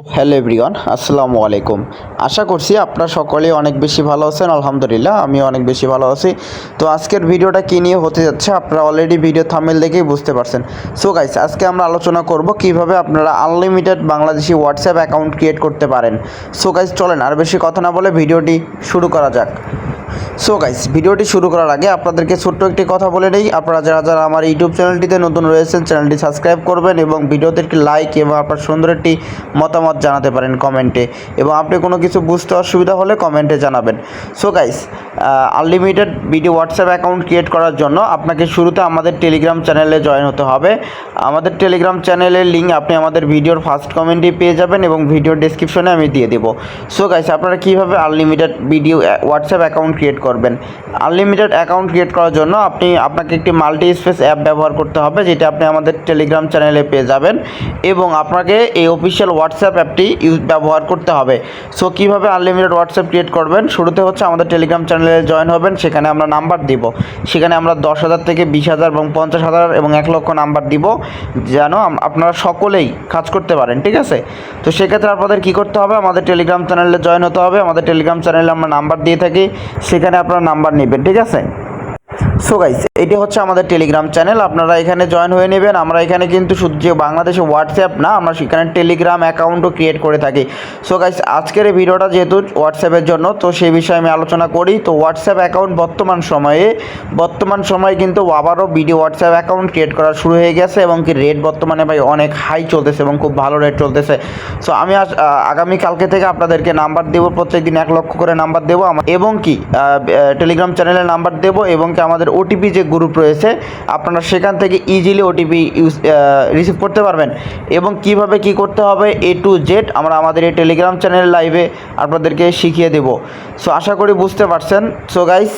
Hello everyone, আসসালামু আলাইকুম। আশা করছি আপনারা সকলেই অনেক বেশি ভালো আছেন। আলহামদুলিল্লাহ, আমি অনেক বেশি ভালো আছি। তো আজকের ভিডিওটা কী নিয়ে হতে যাচ্ছে আপনারা অলরেডি ভিডিও থাম্বনেল দেখেই বুঝতে পারছেন। সো গাইস, আজকে আমরা আলোচনা করব কিভাবে আপনারা unlimited Bangladeshi WhatsApp account create করতে পারেন। সো গাইস, চলেন আর বেশি কথা না বলে ভিডিওটি শুরু করা যাক। সো গাইস, ভিডিওটি শুরু করার আগে আপনাদেরকে ছোট্ট একটি কথা বলে নেই, আপনারা যারা যারা আমার ইউটিউব চ্যানেলটিতে নতুন রয়েছেন চ্যানেলটি সাবস্ক্রাইব করবেন এবং ভিডিওতে একটি লাইক এবং আপনার সুন্দর একটি মতামত জানাতে পারেন কমেন্টে, এবং আপনি কোনো কিছু বুঝতে অসুবিধা হলে কমেন্টে জানাবেন। So guys, unlimited video WhatsApp account create করার জন্য আপনাকে শুরুতে আমাদের টেলিগ্রাম চ্যানেলে জয়েন হতে হবে। আমাদের টেলিগ্রাম চ্যানেলের লিঙ্ক আপনি আমাদের ভিডিওর ফার্স্ট কমেন্টেই পেয়ে যাবেন এবং ভিডিওর ডেসক্রিপশনে আমি দিয়ে দেবো। সো গাইস, আপনারা কীভাবে unlimited video WhatsApp account create করবেন। আনলিমিটেড অ্যাকাউন্ট ক্রিয়েট করার জন্য আপনাকে একটি মাল্টি স্পেস অ্যাপ ব্যবহার করতে হবে, যেটা আপনি আমাদের টেলিগ্রাম চ্যানেলে পেয়ে যাবেন, এবং আপনাকে এই অফিসিয়াল হোয়াটসঅ্যাপ অ্যাপটি ব্যবহার করতে হবে। সো কীভাবে আনলিমিটেড হোয়াটসঅ্যাপ ক্রিয়েট করবেন, শুরুতে হচ্ছে আমাদের টেলিগ্রাম চ্যানেলে জয়েন হবেন। সেখানে আমরা নাম্বার দিব, সেখানে আমরা 10,000 থেকে 20,000 এবং 50,000 এবং 1 লক্ষ নাম্বার দিব, যেন আপনারা সকলেই কাজ করতে পারেন। ঠিক আছে, তো সেক্ষেত্রে আপনাদের কী করতে হবে, আমাদের টেলিগ্রাম চ্যানেলে জয়েন হতে হবে। আমাদের টেলিগ্রাম চ্যানেলে আমরা নাম্বার দিয়ে থাকি, সেখানে আপনারা নাম্বার নেবেন। ঠিক আছে, সো গাইস, এটি হচ্ছে আমাদের টেলিগ্রাম চ্যানেল, আপনারা এখানে জয়েন হয়ে নেবেন। আমরা এখানে কিন্তু শুধু যে বাংলাদেশে হোয়াটসঅ্যাপ না, আমরা সেখানে টেলিগ্রাম অ্যাকাউন্টও ক্রিয়েট করে থাকি। সো গাইস, আজকের এই ভিডিওটা যেহেতু হোয়াটসঅ্যাপের জন্য, তো সেই বিষয়ে আমি আলোচনা করি। তো হোয়াটসঅ্যাপ অ্যাকাউন্ট বর্তমান সময়ে কিন্তু আবারও ভিডিও হোয়াটসঅ্যাপ অ্যাকাউন্ট ক্রিয়েট করা শুরু হয়ে গেছে, এবং কি রেট বর্তমানে ভাই অনেক হাই চলতেছে এবং খুব ভালো রেট চলতেছে। সো আমি আগামীকালকে থেকে আপনাদেরকে নাম্বার দেবো, প্রত্যেকদিন 1 লক্ষ করে নাম্বার দেবো, এবং কি টেলিগ্রাম চ্যানেলে নাম্বার দেবো, এবং কি আমাদের ওটিপি যে গ্রুপ রয়েছে আপনারা সেখান থেকে ইজিলি ওটিপি রিসিভ করতে পারবেন, এবং কিভাবে কি করতে হবে A to Z আমরা আমাদের এই টেলিগ্রাম চ্যানেল লাইভে আপনাদেরকে শিখিয়ে দেব। সো আশা করি বুঝতে পারছেন। সো গাইস,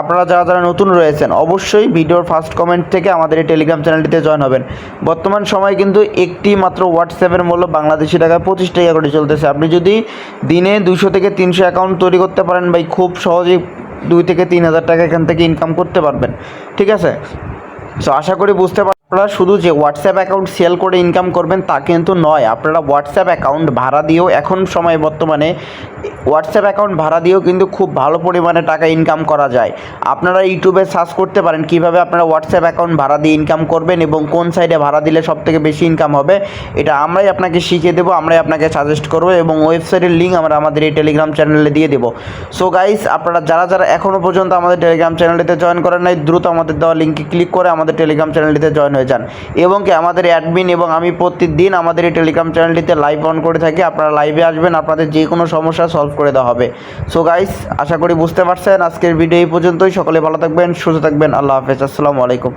আপনারা যারা যারা নতুন রয়েছেন অবশ্যই ভিডিওর ফার্স্ট কমেন্ট থেকে আমাদের এই টেলিগ্রাম চ্যানেলটিতে জয়েন হবেন। বর্তমান সময় কিন্তু একটি মাত্র হোয়াটসঅ্যাপের মূল্য বাংলাদেশি টাকায় 25 টাকা করে চলতেছে। আপনি যদি দিনে 200 থেকে 300 অ্যাকাউন্ট তৈরি করতে পারেন ভাই, খুব সহজেই 2 থেকে 3,000 টাকা এখান থেকে ইনকাম করতে পারবেন। ঠিক আছে, সো আশা করি বুঝতে পারবেন। আপনারা শুধু যে হোয়াটসঅ্যাপ অ্যাকাউন্ট সেল করে ইনকাম করবেন তা কিন্তু নয়, আপনারা হোয়াটসঅ্যাপ অ্যাকাউন্ট ভাড়া দিয়েও এখন সময় বর্তমানে হোয়াটসঅ্যাপ অ্যাকাউন্ট ভাড়া দিয়েও কিন্তু খুব ভালো পরিমাণে টাকা ইনকাম করা যায়। আপনারা ইউটিউবে সার্চ করতে পারেন কীভাবে আপনারা হোয়াটসঅ্যাপ অ্যাকাউন্ট ভাড়া দিয়ে ইনকাম করবেন এবং কোন সাইডে ভাড়া দিলে সবথেকে বেশি ইনকাম হবে, এটা আমরাই আপনাকে শিখিয়ে দেবো, আমরাই আপনাকে সাজেস্ট করবো, এবং ওয়েবসাইটের লিঙ্ক আমরা আমাদের এই টেলিগ্রাম চ্যানেলে দিয়ে দেবো। সো গাইস, আপনারা যারা যারা এখনও পর্যন্ত আমাদের টেলিগ্রাম চ্যানেলটিতে জয়েন করেন নাই, দ্রুত আমাদের দেওয়া লিঙ্কে ক্লিক করে আমাদের টেলিগ্রাম চ্যানেলটিতে জয়েন হয়ে যান, এবং কি আমাদের অ্যাডমিন এবং আমি প্রতিদিন আমাদের এই টেলিগ্রাম চ্যানেলটিতে লাইভ অন করে থাকি। আপনারা লাইভে আসবেন, আপনাদের যে কোনো সমস্যা সলভ করে দেওয়া হবে। সো গাইস, আশা করি বুঝতে পারছেন। আজকের ভিডিও এই পর্যন্তই। সকলে ভালো থাকবেন, সুস্থ থাকবেন। আল্লাহ হাফেজ, আসসালামু আলাইকুম।